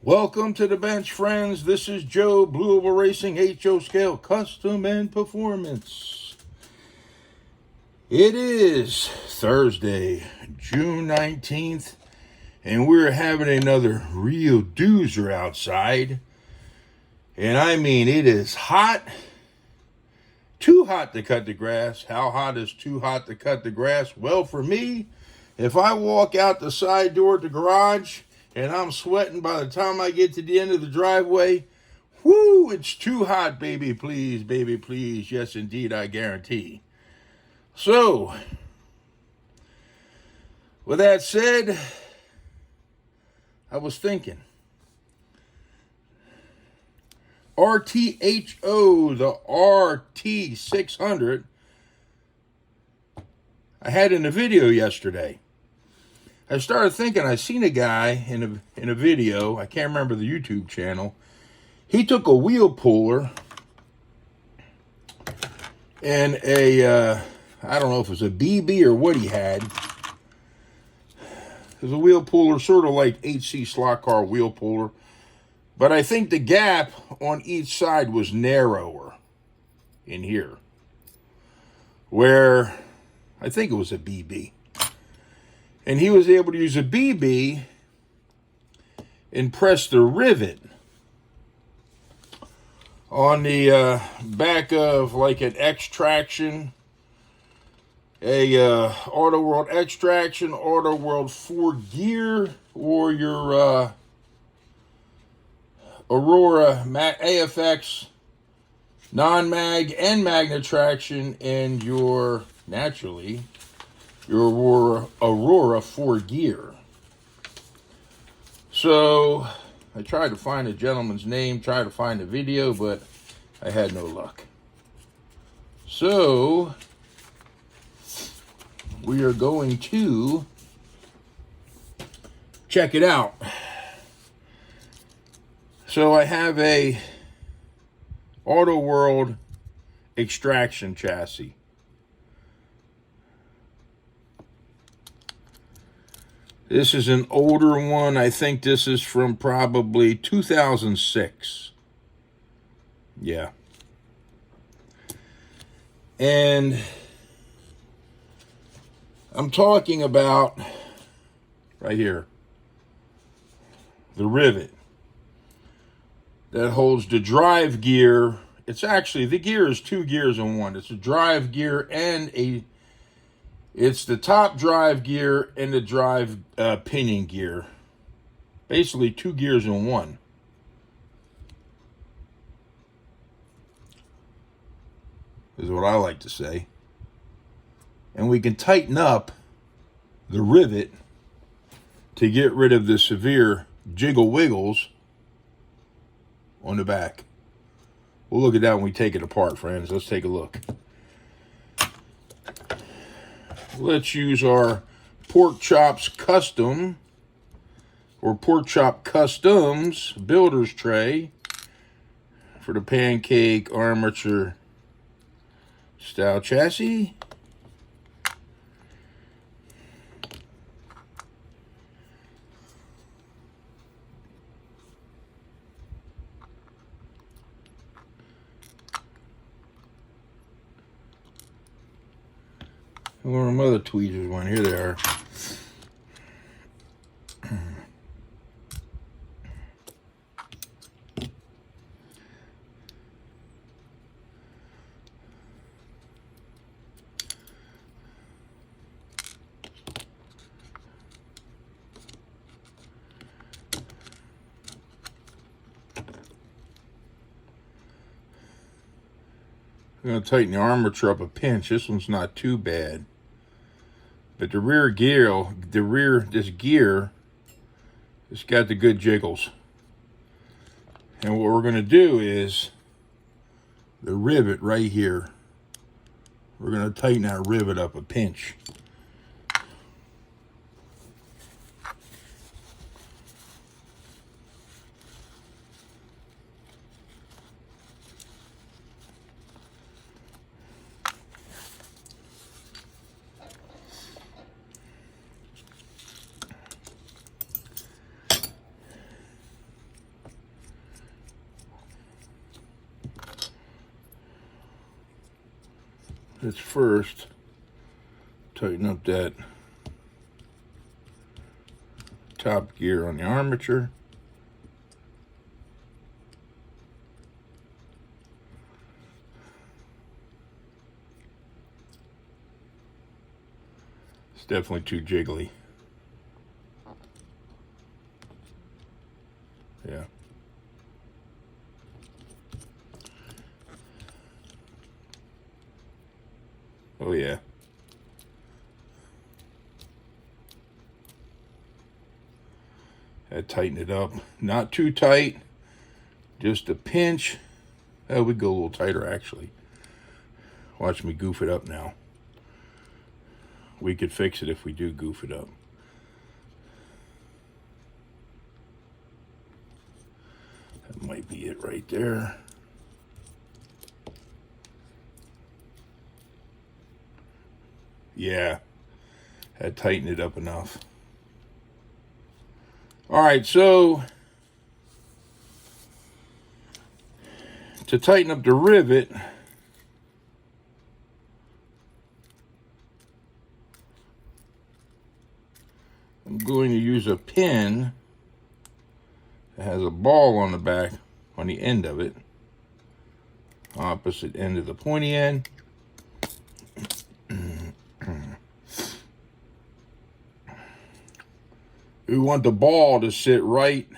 Welcome to the bench, friends. This is Joe, Blue Oval Racing, HO Scale, Custom and Performance. It is Thursday, June 19th, and we're having another real doozer outside. And I mean, it is hot. Too hot to cut the grass. How hot is too hot to cut the grass? Well, for me, if I walk out the side door at the garage and I'm sweating by the time I get to the end of the driveway, whoo, it's too hot, baby, please, baby, please. Yes, indeed, I guarantee. So, with that said, I was thinking, RTHO, the RT-600, I had in a video yesterday. I started thinking, I seen a guy in a video, I can't remember the YouTube channel. He took a wheel puller and I don't know if it was a BB or what he had. It was a wheel puller, sort of like HC slot car wheel puller. But I think the gap on each side was narrower in here. Where I think it was a BB. And he was able to use a BB and press the rivet on the back of like an Xtraction, a Auto World Xtraction, Auto World 4 gear, or your Aurora AFX non-mag and magnet traction, and your, naturally, your Aurora 4 gear. So I tried to find a gentleman's name, tried to find a video, but I had no luck. So we are going to check it out. So I have a Auto World Xtraction chassis. This is an older one. I think this is from probably 2006. Yeah. And I'm talking about right here, the rivet that holds the drive gear. It's actually, the gear is 2 gears in one. It's a drive gear and it's the top drive gear and the drive pinion gear. Basically 2 gears in one. Is what I like to say. And we can tighten up the rivet to get rid of the severe jiggle wiggles on the back. We'll look at that when we take it apart, friends. Let's take a look. Let's use our Pork Chops Custom or Pork Chop Customs builder's tray for the pancake armature style chassis. Where my other tweezers went? Here they are. I'm going to tighten the armature up a pinch. This one's not too bad. But the rear gear, this gear, it's got the good jiggles. And what we're going to do is the rivet right here. We're going to tighten that rivet up a pinch. let's first tighten up that top gear on the armature. It's definitely too jiggly. Yeah. Oh yeah. I tighten it up. Not too tight. Just a pinch. Oh, we go a little tighter actually. Watch me goof it up now. We could fix it if we do goof it up. That might be it right there. Yeah, that tightened it up enough. All right, so to tighten up the rivet, I'm going to use a pin that has a ball on the back, on the end of it, opposite end of the pointy end. We want the ball to sit right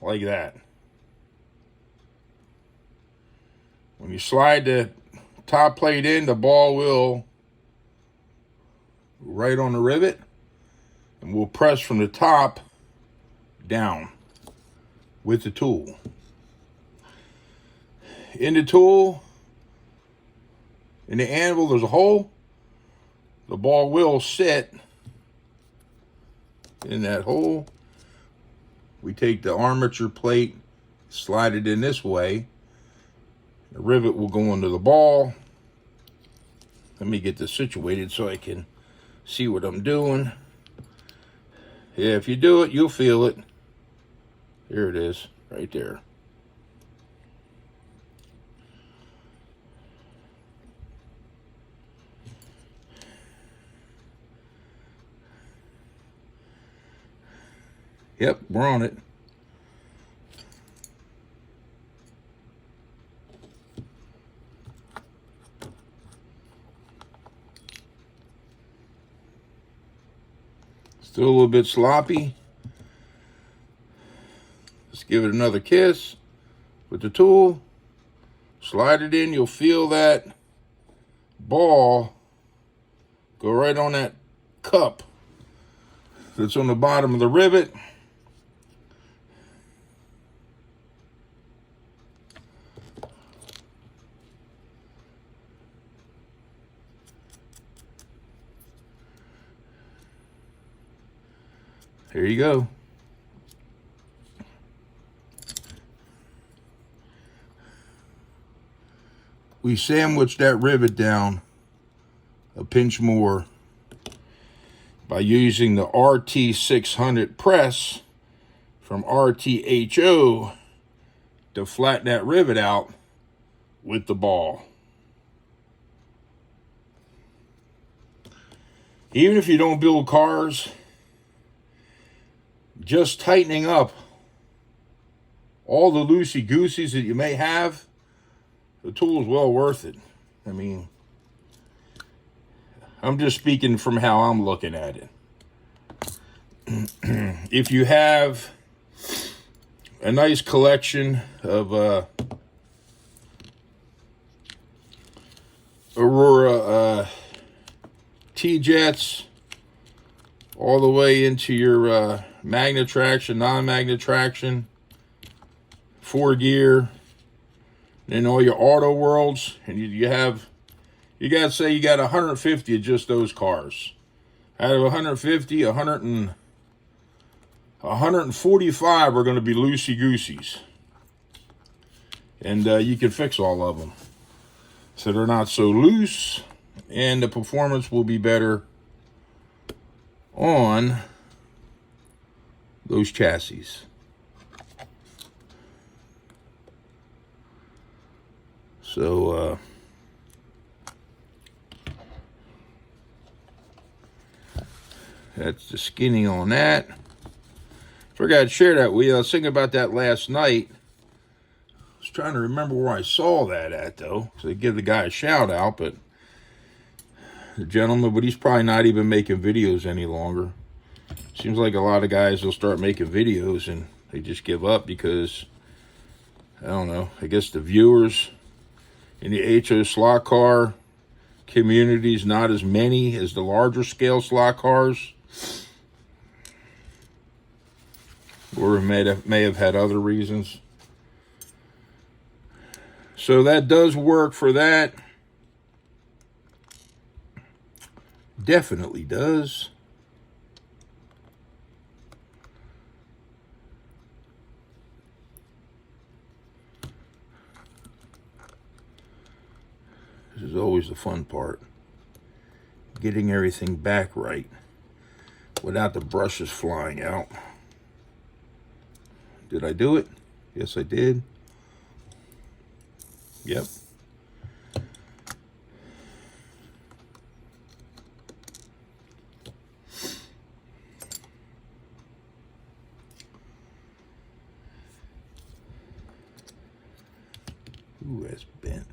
like that. When you slide the top plate in, the ball will right on the rivet, and we'll press from the top down with the tool. In the tool, in the anvil, there's a hole. The ball will sit in that hole. We take the armature plate, slide it in this way. The rivet will go into the ball. Let me get this situated so I can see what I'm doing. Yeah, if you do it, you'll feel it. There it is, right there. Yep, we're on it. Still a little bit sloppy. Let's give it another kiss with the tool. Slide it in, you'll feel that ball go right on that cup that's on the bottom of the rivet. There you go. We sandwich that rivet down a pinch more by using the RT-600 press from RT-HO to flatten that rivet out with the ball. Even if you don't build cars, just tightening up all the loosey-gooseys that you may have, the tool is well worth it. I mean, I'm just speaking from how I'm looking at it. If you have a nice collection of Aurora T-jets all the way into your magnet traction, non-magnet traction, 4-gear, and all your auto worlds, and you gotta say you got 150 of just those cars. Out of 150, 145 are going to be loosey-gooseys. And you can fix all of them so they're not so loose, and the performance will be better on those chassis. So That's the skinning on that. Forgot to share that with you. I was thinking about that last night. I was trying to remember where I saw that at, though. So I give the guy a shout out, but the gentleman, but he's probably not even making videos any longer. Seems like a lot of guys will start making videos and they just give up because, I don't know, I guess the viewers in the HO slot car community is not as many as the larger scale slot cars. Or may have had other reasons. So that does work for that. Definitely does. This is always the fun part. Getting everything back right without the brushes flying out. Did I do it? Yes, I did. Yep. Ooh, that's bent.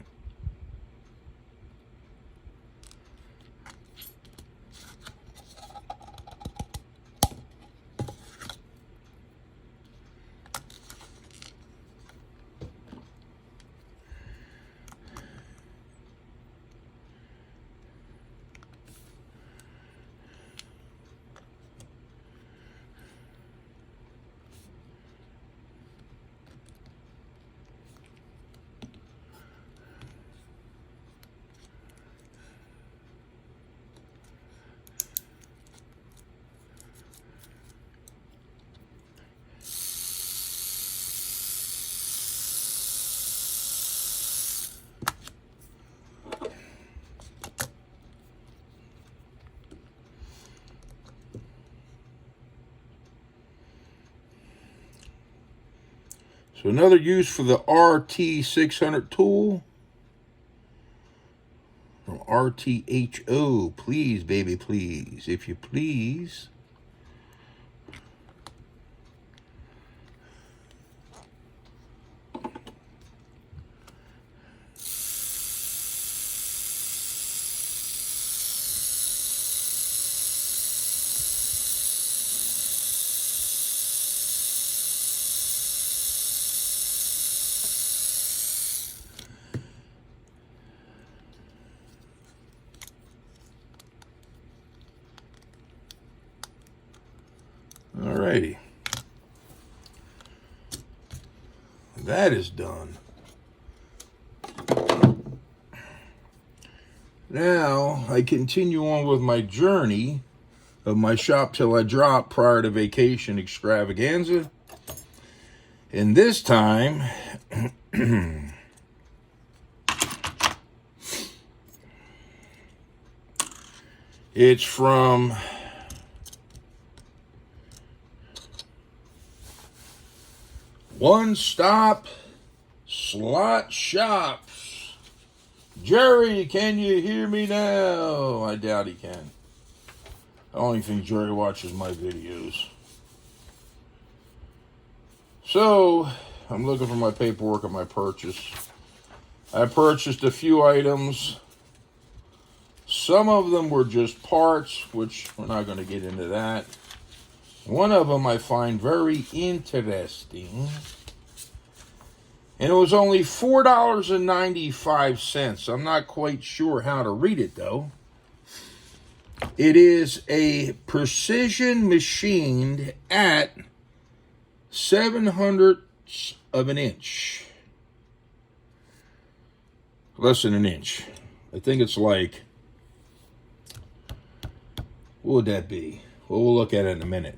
So another use for the RT-600 tool from RTHO. Please, baby, please. If you please. Alrighty. That is done. Now I continue on with my journey of my shop till I drop prior to vacation extravaganza. And this time it's from One Stop Slot Shops. Jerry, can you hear me now? I doubt he can. I don't even think Jerry watches my videos. So, I'm looking for my paperwork of my purchase. I purchased a few items. Some of them were just parts, which we're not going to get into that. One of them I find very interesting. And it was only $4.95. I'm not quite sure how to read it, though. It is a precision machined at 7/100 of an inch. Less than an inch. I think it's like, what would that be? Well, we'll look at it in a minute.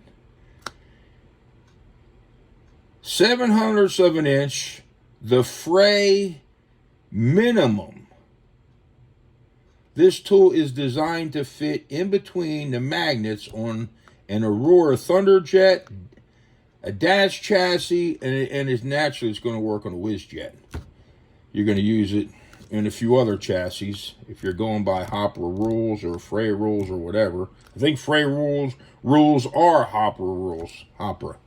7/100 of an inch, the fray minimum. This tool is designed to fit in between the magnets on an Aurora Thunderjet, a dash chassis, and it's naturally it's going to work on a Whizjet. You're going to use it and a few other chassis. If you're going by Hopper rules or Frey rules or whatever, I think Frey rules are Hopper rules. Hopper.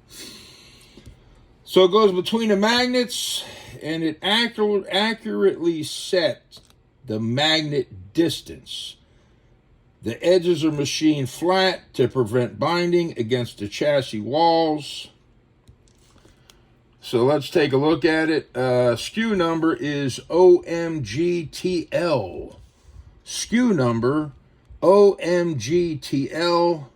So it goes between the magnets, and it accurately sets the magnet distance. The edges are machined flat to prevent binding against the chassis walls. So let's take a look at it. SKU number is OMGTL. SKU number OMGTL.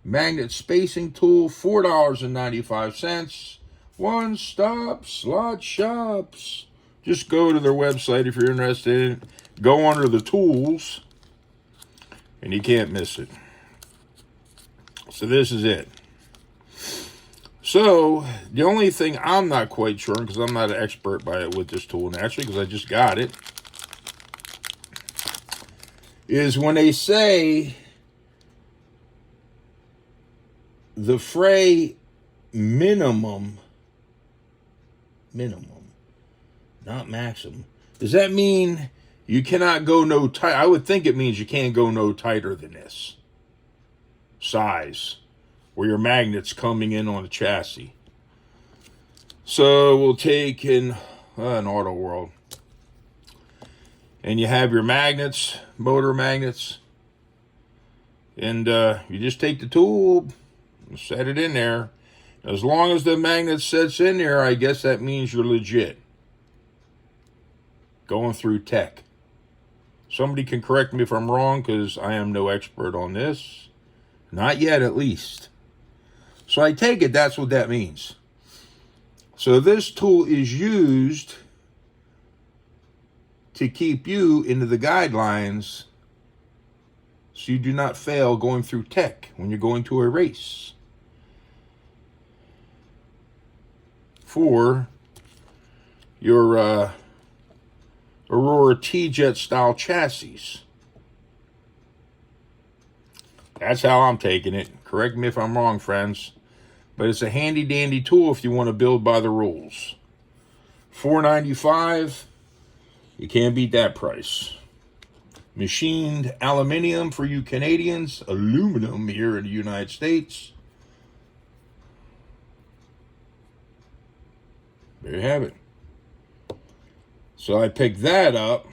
Magnet spacing tool, $4.95. One Stop Slot Shops. Just go to their website if you're interested. Go under the tools, and you can't miss it. So this is it. So the only thing I'm not quite sure, because I'm not an expert with this tool naturally, because I just got it, is when they say the Frey minimum, not maximum. Does that mean you cannot go no tight? I would think it means you can't go no tighter than this size, where your magnet's coming in on the chassis. So we'll take in an auto world, and you have your magnets, motor magnets, and you just take the tube and set it in there. As long as the magnet sits in there, I guess that means you're legit. Going through tech. Somebody can correct me if I'm wrong, because I am no expert on this. Not yet, at least. So I take it that's what that means. So this tool is used to keep you into the guidelines so you do not fail going through tech when you're going to a race. For your Aurora T-Jet style chassis. That's how I'm taking it. Correct me if I'm wrong, friends. But it's a handy dandy tool if you want to build by the rules. $4.95. You can't beat that price. Machined aluminum for you Canadians. Aluminum here in the United States. There you have it. So I picked that up.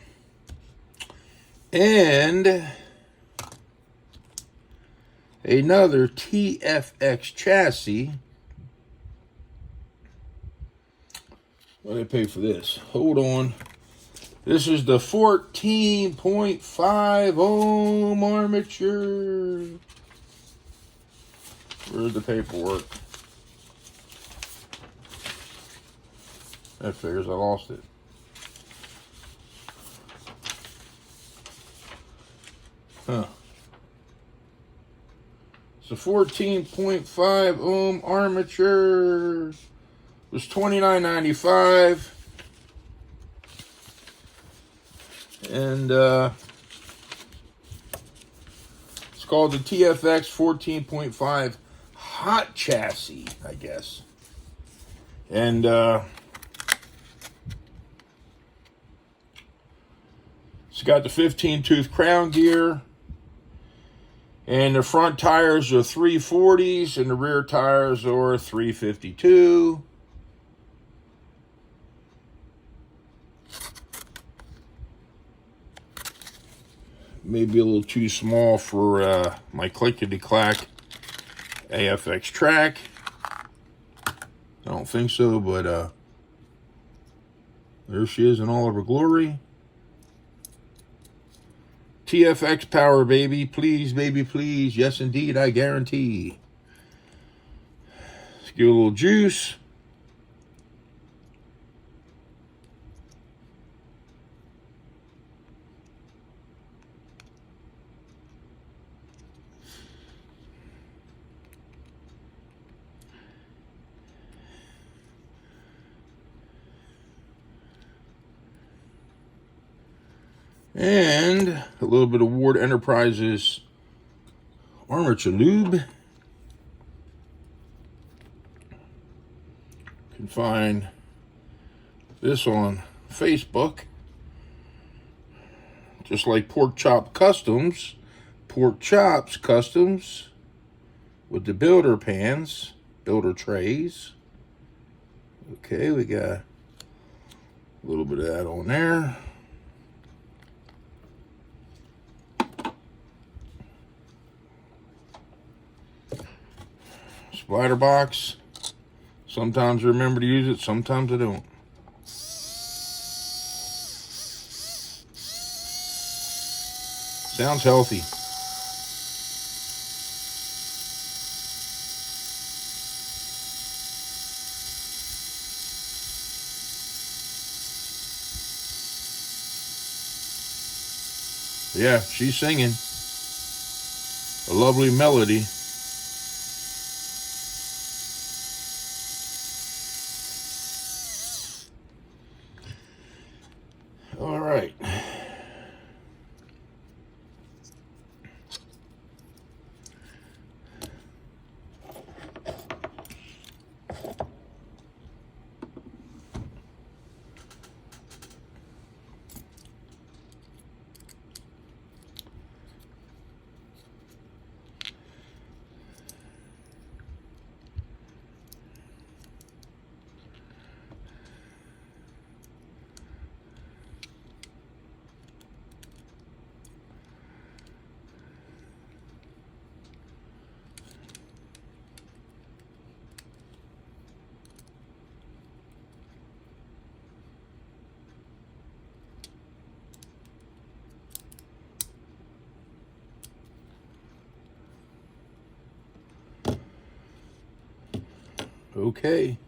And another TFX chassis. What did I pay for this? Hold on. This is the 14.5 ohm armature. Where's the paperwork? That figures I lost it. Huh. It's a 14.5 ohm armature. It was $29.95. And it's called the TFX 14.5 hot chassis, I guess. And it's got the 15-tooth crown gear. And the front tires are 340s and the rear tires are 352. Maybe a little too small for my clickety-clack AFX track. I don't think so, but there she is in all of her glory. TFX power, baby. Please, baby, please. Yes, indeed, I guarantee. Let's give it a little juice. And a little bit of Ward Enterprises armature lube. You can find this on Facebook. just like Pork Chops Customs with the builder pans, builder trays. Okay, we got a little bit of that on there. Splatter box. Sometimes I remember to use it, sometimes I don't. Sounds healthy. Yeah, she's singing a lovely melody. All right. Okay.